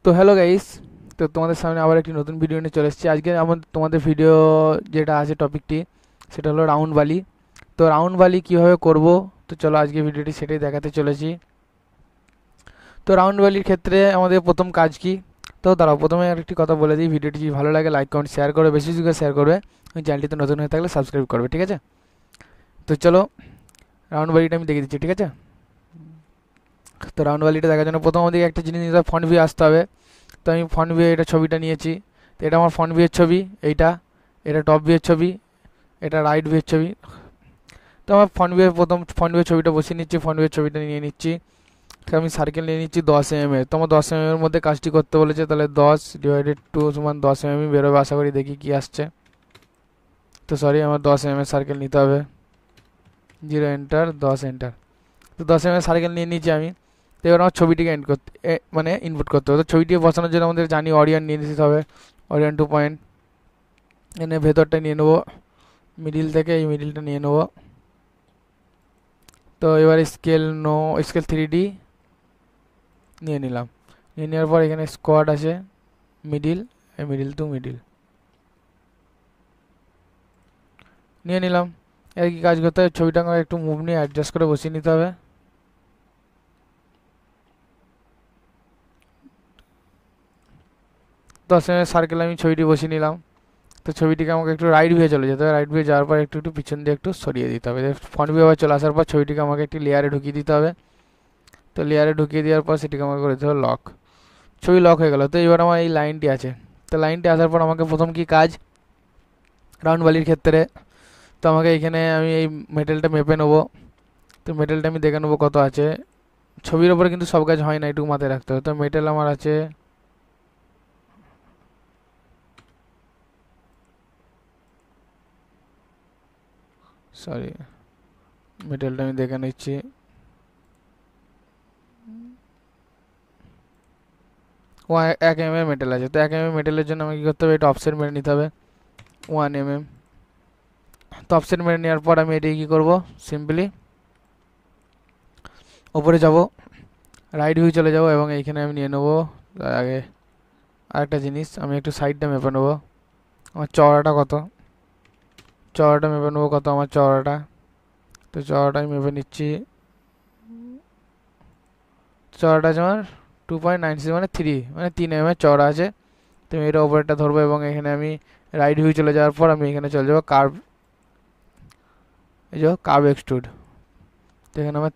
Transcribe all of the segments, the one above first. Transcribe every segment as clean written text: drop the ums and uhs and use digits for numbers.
তো hello guys, তো তোমাদের সামনে আবার একটি নতুন ভিডিও নিয়ে চলে এসেছি। আজকে তোমাদের ভিডিও যেটা আছে টপিকটি, সেটা হলো রাউন্ড বালি। তো রাউন্ড বালি কীভাবে করব, তো চলো আজকে ভিডিওটি সেটাই দেখাতে চলেছি। তো রাউন্ড বালির ক্ষেত্রে আমাদের প্রথম কাজ কি, তো দাঁড়াও প্রথমে আরেকটি কথা বলে দিই, ভিডিওটি যদি ভালো লাগে লাইক কমেন্ট শেয়ার করবে, বেশি বেশি করে শেয়ার করবে, চ্যানেলটিতে নতুন হয়ে থাকলে সাবস্ক্রাইব করবে, ঠিক আছে? তো চলো রাউন্ড বালিটা আমি দেখিয়ে দিচ্ছি, ঠিক আছে? তো রাউন্ড বালিটা দেখার জন্য প্রথম আমাদের একটা জিনিস নিতে হবে, ফ্রন্ট ভিউ আসতে হবে। তো আমি ফ্রন্ট ভিউ এটা ছবিটা নিয়েছি। তো এটা আমার ফ্রন্ট ভিউয়ের ছবি, এইটা এটা টপ ভিউয়ের ছবি, এটা রাইট ভিউয়ের ছবি। তো আমার ফ্রন্ট ভিউয়ের ছবিটা বসিয়ে নিচ্ছি, ফ্রন্ট ভিউয়ের ছবিটা নিয়ে নিচ্ছি। তো আমি সার্কেল নিয়ে নিচ্ছি 10 mm এর। তোমার 10 mm এর মধ্যে কাজটি করতে বলেছে, তাহলে 10/2 সমান 10 mm বেরোবে, আশা করি। দেখি কি আসছে। তো সরি, আমার 10 mm এর সার্কেল নিতে হবে। 0 এন্টার, 10 এন্টার। তো 10 mm এর সার্কেল নিয়ে নিচ্ছি আমি। তো এবার আমার ছবিটিকে মানে ইনপুট করতে হবে। তো ছবিটিকে বসানোর জন্য আমাদের জানি অরিয়ন নিয়ে নিতে হবে। অরিয়ন 2 পয়েন্ট এনে ভেতরটা নিয়ে নেবো, মিডিল থেকে এই মিডিলটা নিয়ে নেবো। তো এবার স্কেল 3D নিয়ে নিলাম। নিয়ে নেওয়ার পর এখানে স্কোয়াড আছে, মিডিল, মিডিল টু মিডিল নিয়ে নিলাম। এর কি কাজ করতে হবে, ছবিটাকে একটু মুভ নিয়ে অ্যাডজাস্ট করে বসিয়ে নিতে হবে। তো সার্কেল আমি ছবিটি বসিয়ে নিলাম। তো ছবিটিকে আমাকে একটু রাইট ভিউ চলে যেতে হবে। রাইট ভিউ যাওয়ার পর একটু একটু পিছন দিয়ে একটু সরিয়ে দিতে হবে। ফ্রন্ট ভিউ আবার চলে আসার পর ছবিটিকে আমাকে একটি লেয়ারে ঢুকিয়ে দিতে হবে। তো লেয়ারে ঢুকিয়ে দেওয়ার পর সেটিকে আমাকে করে দিতে হবে লক। ছবি লক হয়ে গেল। তো এবার আমার এই লাইনটি আছে। তো লাইনটি আসার পর আমাকে প্রথম কি কাজ, রাউন্ড বালির ক্ষেত্রে, তো আমাকে এখানে আমি এই মেটেলটা মেপে নেবো। তো মেটেলটা আমি দেখে নেবো কত আছে। ছবির ওপরে কিন্তু সব কাজ হয় না, একটু মাথায় রাখতে হবে। তো মেটেল আমার আছে, সরি, মেটেলটা আমি দেখে নিচ্ছি। 1 mm মেটেল আছে। তো 1 mm মেটেলের জন্য আমাকে কী করতে হবে, এটা অফসেট মেরে নিতে হবে 1 mm। তো অফসেট মেরে নেওয়ার পর আমি এটি কী করবো, সিম্পলি ওপরে যাব, রাইট ভিউ চলে যাব এবং এইখানে আমি নিয়ে নেবো। তার আগে আরেকটা জিনিস, আমি একটু সাইডটা মেপে নেবো। আমার চওড়াটা কত, চওড়াটা মেপে নেবো কত আমার চওড়াটা। তো চওড়াটা আমি মেপে নিচ্ছি। চওড়াটা আছে আমার 2.96, মানে 3 mm চওড়া আছে। তো আমি এটা ওপরটা ধরবো এবং এখানে আমি রাইট ভিউ চলে যাওয়ার পর আমি এখানে চলে যাবো কার্ভ, এই যে কার্ভ এক্সট্রুড। তো এখানে আমার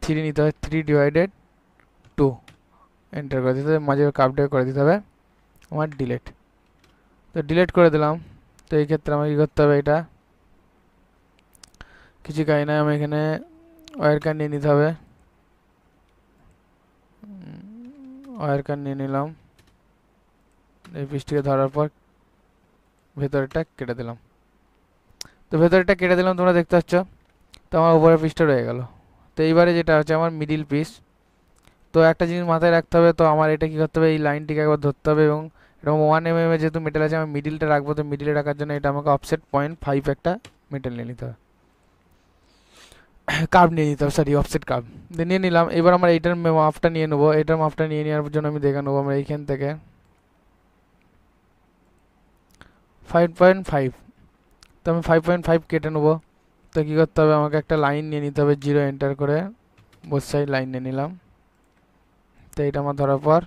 3 নিতে হবে, 3/2 এন্টার করে দিতে হবে, মাঝে কার্ভটা করে দিতে হবে আমার ডিলেট। তো ডিলেট করে দিলাম। তো এই ক্ষেত্রে আমাকে কী করতে হবে, এটা কিছু কাজ নাই, আমি এখানে ওয়্যার কার্ড নিয়ে নিতে হবে। ওয়্যার কার্ড নিয়ে নিলাম। এই পিসটিকে ধরার পর ভেতরটা কেটে দিলাম। তো ভেতরটা কেটে দিলাম, তোমরা দেখতে পাচ্ছ। তো আমার উপরের পিসটা রয়ে গেল। তো এইবারে যেটা হচ্ছে আমার মিডিল পিস। তো একটা জিনিস মাথায় রাখতে হবে, তো আমার এটা কী করতে হবে, এই লাইনটিকে একবার ধরতে হবে এবং এরকম 1 mm যেহেতু মেটেল আছে, আমি মিডিলটা রাখবো। তো মিডিলে রাখার জন্য এটা আমাকে অফসেট 0.5 একটা মেটেল নিয়ে নিতে হবে, কার্ভ নিয়ে নিতে হবে, সরি অফসেট কার্ভ নিয়ে নিলাম। এবার আমরা এইটার মাপটা নিয়ে নেবো। এটার মাপটা নিয়ে নেওয়ার জন্য আমি দেখে নেবো, আমরা এইখান থেকে 5.5। তো আমি 5.5 কেটে নেবো। তো কী করতে হবে, আমাকে একটা লাইন নিয়ে নিতে হবে, 0 এন্টার করে বোথ সাইড লাইন নিয়ে নিলাম। তো এইটা আমার ধরার পর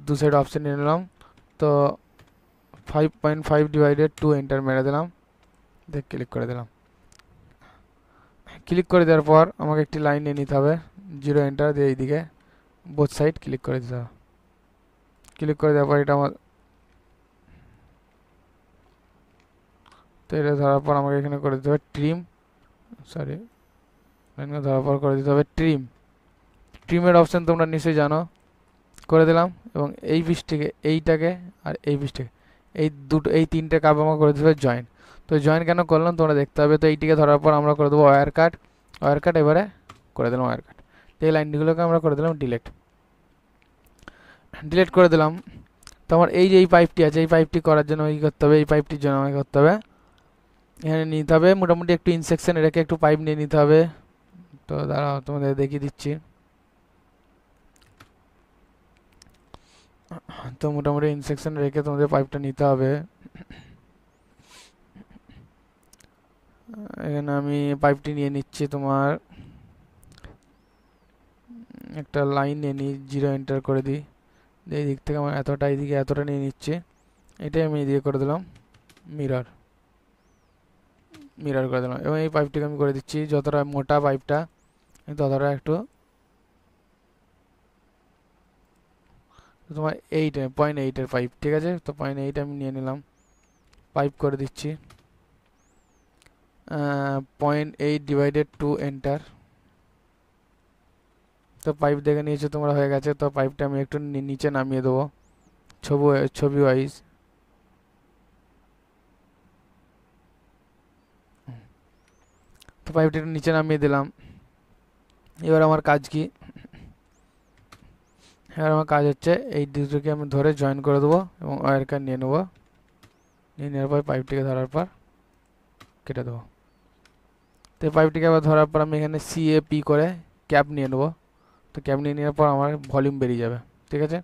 দু সাইড অপশন নিয়ে নিলাম। তো 5.5/2 এন্টার মেরে দিলাম, দেখ ক্লিক করে দিলাম। ক্লিক করে দেওয়ার পর আমাকে একটি লাইন নিয়ে নিতে হবে, 0 এন্টার দিয়ে এইদিকে বোথ সাইড ক্লিক করে দিতে হবে। ক্লিক করে দেওয়ার পর এটা আমার, তো এটা ধরার পর আমাকে এখানে করে দিতে হবে ট্রিম, সরি লাইনটা ধরার পর করে দিতে হবে ট্রিম। ট্রিমের অপশান তোমরা নিশ্চয়ই জানো। করে দিলাম এবং এই পিসটিকে, এইটাকে আর এই পিসটিকে, এই তিনটে কাপ আমার করে দিতে হবে জয়েন। তো জয়েন কেন করলাম তোমরা দেখতে হবে। তো এইটিকে ধরার পর আমরা করে দেবো ওয়্যার কাট। ওয়্যার কাট এবারে করে দিলাম ওয়্যার কাট। তো এই লাইনগুলোকে আমরা করে দিলাম ডিলেট। ডিলেট করে দিলাম। তো আমার এই যে এই পাইপটি আছে, এই পাইপটি করার জন্য কী করতে হবে, এই পাইপটির জন্য আমাকে করতে হবে, এখানে নিতে হবে মোটামুটি একটু ইনসেকশন রেখে একটু পাইপ নিয়ে নিতে হবে। তো দাঁড়াও তোমাদের দেখিয়ে দিচ্ছি। তো মোটামুটি ইনসেকশন রেখে তোমাদের পাইপটা নিতে হবে। এখানে আমি পাইপটি নিয়ে নিচ্ছি, তোমার একটা লাইন নিয়ে নিই, 0 এন্টার করে দিই। এই দিক থেকে আমার এতটা, এইদিকে এতটা নিয়ে নিচ্ছি, এটাই আমি এদিকে করে দিলাম মিরর, মিরর করে দিলাম। এবং এই পাইপটিকে আমি করে দিচ্ছি যতটা মোটা পাইপটা ততটা একটু তোমার 0.8 পাইপ, ঠিক আছে। তো 0.8 আমি নিয়ে নিলাম, পাইপ করে দিচ্ছি 0.8 ডিভাইডেড 2 এন্টার। তো পাইপ দেখে নিয়েছো তোমরা, হয়ে গেছে। তো পাইপটা আমি একটু নিচে নামিয়ে দেবো ছবি ওয়াইজ। তো পাইপটা একটু নিচে নামিয়ে দিলাম। এবার আমার কাজ কি, এবার আমার কাজ হচ্ছে এই দুটোকে আমি ধরে জয়েন করে দেবো এবং ওয়্যার কাট নিয়ে নেবো, নিয়ে নেওয়ার পর পাইপটিকে ধরার পর কেটে দেবো। তো পাইপটিকে আবার ধরার পর আমি এখানে CAP করে ক্যাপ নিয়ে নেবো। তো ক্যাপ নিয়ে নেওয়ার পর আমার ভলিউম বেরিয়ে যাবে, ঠিক আছে।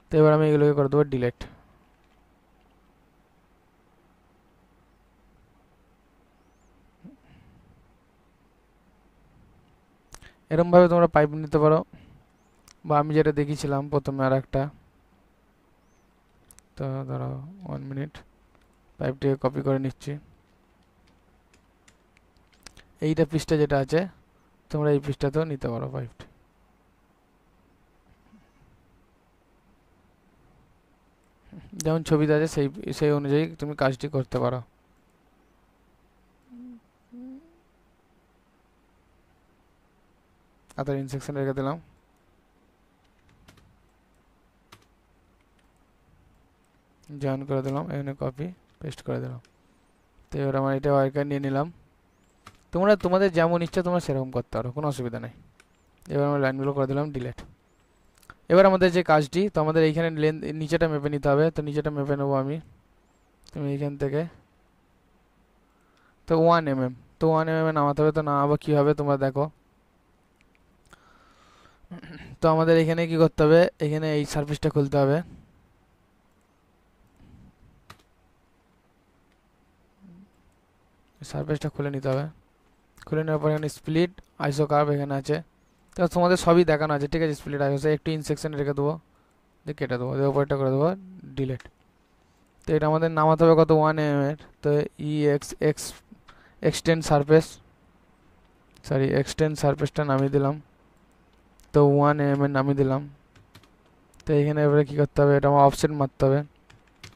তো এবার আমি এগুলোকে করে দেবো ডিলেট। এরমভাবে তোমরা পাইপ নিতে পারো, বা আমি যেটা দেখিয়েছিলাম প্রথমে আর একটা। তো ধরো 1 মিনিট, পাইপটিকে কপি করে নিচ্ছি। এইটা পিসটা যেটা আছে তোমরা এই পিসটাতেও নিতে পারো পাইপটা। যেমন ছবিতে আছে সেই সেই অনুযায়ী তুমি কাজটি করতে পারো। আদার ইনসেকশন রেখে দিলাম, জয়েন করে দিলাম, এখানে কপি পেস্ট করে দিলাম। তো এবার আমার এটা ওয়্যার কাট নিয়ে নিলাম। তোমরা তোমাদের যেমন ইচ্ছা তোমরা সেরকম করতে পারো, কোনো অসুবিধা নেই। এবার আমরা লাইনগুলো করে দিলাম ডিলেট। এবার আমাদের যে কাজটি, তো আমাদের এইখানে নিচেটা মেপে নিতে হবে। তো নিচেটা মেপে নেবো আমি, তুমি এইখান থেকে তো 1 mm, তো 1 mm এ নামাতে হবে। তো নামাবো কীভাবে তোমরা দেখো। তো আমাদের এখানে কি করতে হবে, এখানে এই সারফেসটা খুলতে হবে। সারফেসটা খুলে নিতে হবে। খুলে নেওয়ার পর এখানে স্প্লিট আইসো কার্ভ এখানে আছে। তো তোমাদের সবই দেখানো আছে, ঠিক আছে। স্প্লিট আইসো একটু ইনসেকশন রেখে দেবো, দিয়ে কেটে দেবো, দিয়ে ওপরটা করে দেবো ডিলেট। তো এটা আমাদের নামাতে হবে কত, 1 mm এর। তো এক্সটেন্ড সারফেস, সরি এক্সটেন্ড সারফেসটা নামিয়ে দিলাম। তো 1 mm এর নামিয়ে দিলাম। তো এখানে এবারে কী করতে হবে, এটা আমার অফসেট মারতে হবে।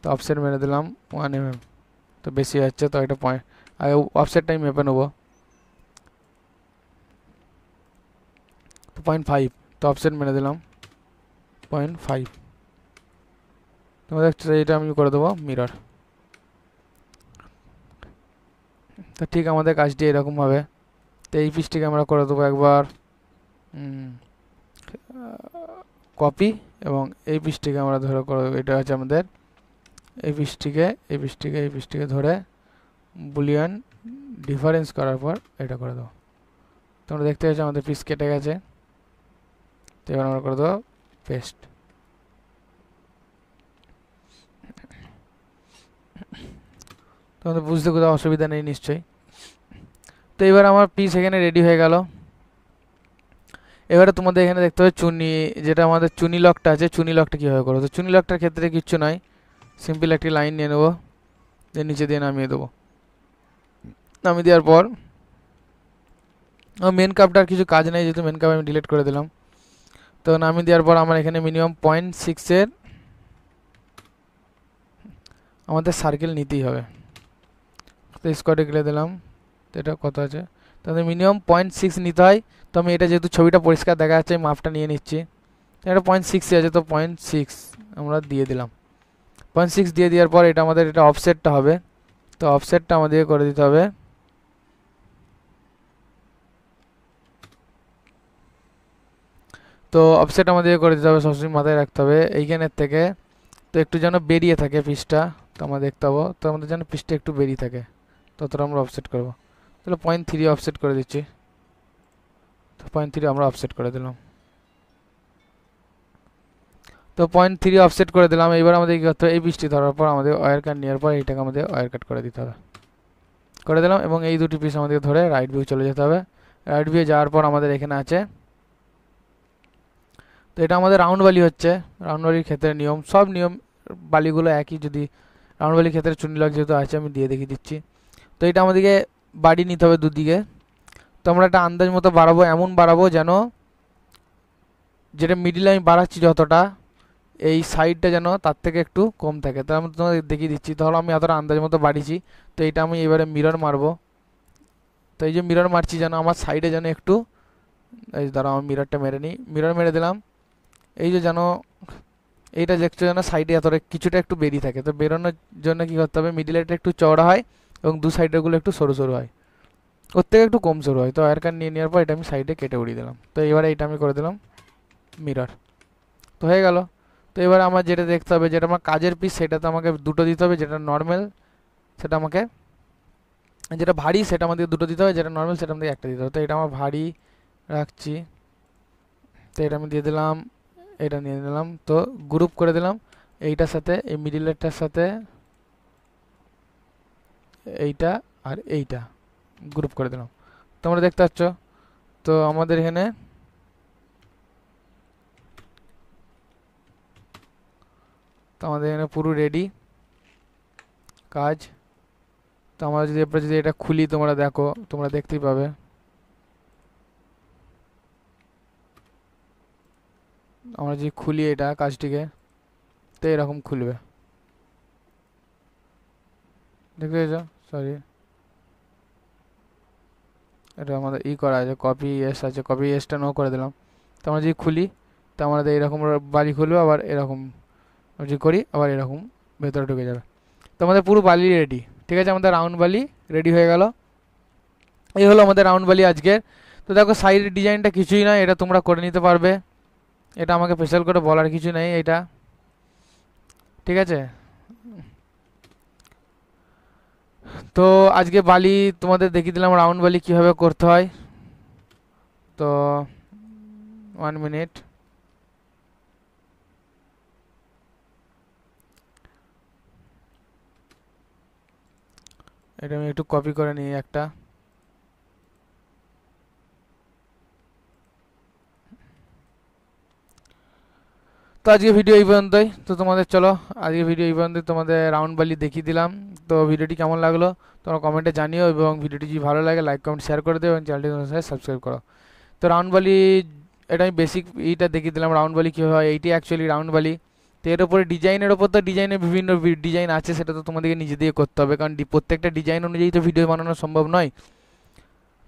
তো অফসেট মেরে দিলাম 1 mm, তো বেশি যাচ্ছে। তো এটা পয়েন্ট, আর অফসেটটাই মেপে নেবো। তো 0.5, তো অফসেট মেরে দিলাম 0.5। তোমরা দেখছো এটা আমি করে দেবো মিরর। তো ঠিক আমাদের কাজটি এরকম হবে। তো এই পিসটিকে আমরা করে দেবো একবার কপি, এবং এই পিসটিকে আমরা ধরে করে দেবো, এটা হচ্ছে আমাদের এই পিসটিকে ধরে বুলিয়ান ডিফারেন্স করার পর এটা করে দেবো। তোমরা দেখতে পাচ্ছ আমাদের পিস কেটে গেছে। তো এবার আমরা করে দেবো পেস্ট। তোমাদের বুঝতে কোথাও অসুবিধা নেই নিশ্চয়ই। তো এবার আমার পিস এখানে রেডি হয়ে গেল। এবারে তোমাদের এখানে দেখতে হবে চুনি, যেটা আমাদের চুনি লকটা আছে, চুনি লকটা কীভাবে করবো। তো চুনি লকটার ক্ষেত্রে কিচ্ছু নয়, সিম্পল একটি লাইন নিয়ে নেবো, দিয়ে নিচে দিয়ে নামিয়ে দেবো। নামিয়ে দেওয়ার পর মেন কাপটার কিছু কাজ নেই, যেহেতু মেন কাপ আমি ডিলিট করে দিলাম। তো নামিয়ে দেওয়ার পর আমার এখানে মিনিমাম 0.6 আমাদের সার্কেল নিতেই হবে। তো স্কোয়ারে গেলে দিলাম, তো এটা কত আছে, তাহলে মিনিমাম 0.6 নিতে হয়। তো আমি এটা যেহেতু ছবিটা পরিষ্কার দেখা যাচ্ছে মাপটা নিয়ে নিচ্ছি। এটা 0.6 আছে, তো 0.6 আমরা দিয়ে দিলাম। 0.6 দিয়ে দেওয়ার পর এটা আমাদের এটা অফসেটটা হবে। তো অফসেটটা আমাদের করে দিতে হবে তো অফসেট আমাদের করে দিতে হবে, সবসময় মাথায় রাখতে হবে এইখানের থেকে। তো একটু যেন বেরিয়ে থাকে পিসটা, তো আমরা দেখতে পাবো। তো আমাদের যেন পিসটা একটু বেরিয়ে থাকে, ততটা আমরা অফসেট করবো। তাহলে 0.3 অফসেট করে দিচ্ছি। তো 0.3 আমরা অফসেট করে দিলাম। তো 0.3 অফসেট করে দিলাম। এবার আমাদের কি করতে হবে, এই পিসটি ধরার পর আমাদের ওয়্যার কাট নেওয়ার পর এইটাকে আমাদের ওয়্যার কাট করে দিতে হবে। করে দিলাম এবং এই দুটি পিস আমাদের ধরে রাইট ভিউ চলে যেতে হবে। রাইট ভিউ যাওয়ার পর আমাদের এখানে আছে, তো এটা আমাদের রাউন্ড বালি হচ্ছে। রাউন্ড বালির ক্ষেত্রে নিয়ম, সব নিয়ম বালিগুলো একই। যদি রাউন্ড বালির ক্ষেত্রে চুনি লক যেহেতু আছে আমি দিয়ে দেখিয়ে দিচ্ছি। তো এটা আমাদেরকে বাড়ি নিতে হবে দুদিকে। তো আমরা একটা আন্দাজ মতো বাড়াবো, এমন বাড়াবো যেন যেটা মিডিলে আমি বাড়াচ্ছি যতটা, এই সাইডটা যেন তার থেকে একটু কম থাকে। তো আমি তোমাদের দেখিয়ে দিচ্ছি। ধরো আমি এতটা আন্দাজ মতো বাড়িয়েছি, তো এটা আমি এবারে মিরর মারবো। তো এই যে মিরর মারছি যেন আমার সাইডে যেন একটু, এই দ্বারা আমি মিররটা মেরে নিই, মিরর মেরে দিলাম। এই যে যেন এইটা দেখছো যেন সাইডে এতটা কিছুটা একটু বেরিয়ে থাকে। তো বেরোনোর জন্য কী করতে হবে, মিডিলেটা একটু চওড়া হয় এবং দু সাইডেরগুলো একটু সরু সরু হয়, ওর থেকে একটু কম সরু হয়। তো ওয়্যার কাট নিয়ে নেওয়ার পর এটা আমি সাইডে কেটে উড়িয়ে দিলাম। তো এবারে এটা আমি করে দিলাম মিরর, তো হয়ে গেল। তো এবার আমার যেটা দেখতে হবে, যেটা আমার কাজের পিস সেটা তো আমাকে দুটো দিতে হবে, যেটা নর্মাল সেটা আমাকে, যেটা ভারী সেটা আমাদের দুটো দিতে হবে, যেটা নর্মাল সেটা আমাদের একটা দিতে হবে। তো এটা আমার ভারী রাখছি, তো এটা আমি দিয়ে দিলাম, এটা নিয়ে নিলাম। তো গ্রুপ করে দিলাম এইটার সাথে, এই মিডিলেরটার সাথে এইটা আর এইটা গ্রুপ করে দিলাম। তোমরা দেখতে পাচ্ছ। তো আমাদের এখানে পুরো রেডি কাজ। তো আমরা যদি এরপরে যদি এটা খুলি, তোমরা দেখো, তোমরা দেখতেই পাবে আমরা যদি খুলি এটা কাজটিকে, তো এরকম খুলবে, দেখতে পেয়েছো? সরি, এটা আমাদের করা আছে, কপি এস আছে, কপি এসটা নো করে দিলাম। তো আমরা যদি খুলি, তো আমাদের এরকম বালি খুলবে, আবার এরকম যদি করি আবার এরকম ভেতরে ঢুকে যাবে। তো আমাদের পুরো বালি রেডি। ঠিক আছে, আমাদের রাউন্ড বালি রেডি হয়ে গেল। এই হলো আমাদের রাউন্ড বালি আজকের। তো দেখো সাইডের ডিজাইনটা কিছুই নয়, এটা তোমরা করে নিতে পারবে, এটা আমাকে স্পেশাল করে বলার কিছু নেই এটা। ঠিক আছে, তো আজকে বালি তোমাদের দেখিয়ে দিলাম রাউন্ড বালি কীভাবে করতে হয়। তো 1 মিনিট, এটা আমি একটু কপি করে নিই একটা। তো আজকে ভিডিও এই পর্যন্তই। তো তোমাদের চলো আজকে ভিডিও এই পর্যন্তই, তোমাদের রাউন্ড বালি দেখিয়ে দিলাম। তো ভিডিওটি কেমন লাগলো তোমরা কমেন্টে জানিও, এবং ভিডিওটি যদি ভালো লাগে লাইক কমেন্ট শেয়ার করে দেবে এবং চ্যানেলটি সাবস্ক্রাইব করো। তো রাউন্ড বালি এটা আমি বেসিক এইটা দেখিয়ে দিলাম, রাউন্ড বালি কীভাবে হয়, এইটি অ্যাকচুয়ালি রাউন্ড বালি। তো এর উপরে ডিজাইনের ওপর, তো ডিজাইনের বিভিন্ন ডিজাইন আছে, সেটা তো তোমাদেরকে নিজে দিয়ে করতে হবে, কারণ প্রত্যেকটা ডিজাইন অনুযায়ী তো ভিডিও বানানো সম্ভব নয়,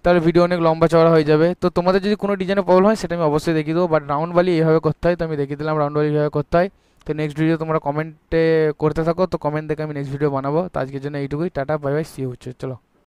তাহলে ভিডিও অনেক লম্বা চওড়া হয়ে যাবে। তো তোমাদের যদি কোনো ডিজাইনে প্রবলেম হয় সেটা আমি অবশ্যই দেখিয়ে দেবো, বাট রাউন্ড বালি এইভাবে করতে হয়, তো আমি দেখিয়ে দিলাম রাউন্ড বালি এইভাবে করতে হয়। তো নেক্সট ভিডিও তোমরা কমেন্টে করতে থাকো, তো কমেন্ট দেখে আমি নেক্সট ভিডিও বানাবো। তো আজকের জন্য এইটুকুই, tata bye bye, see you, চলো।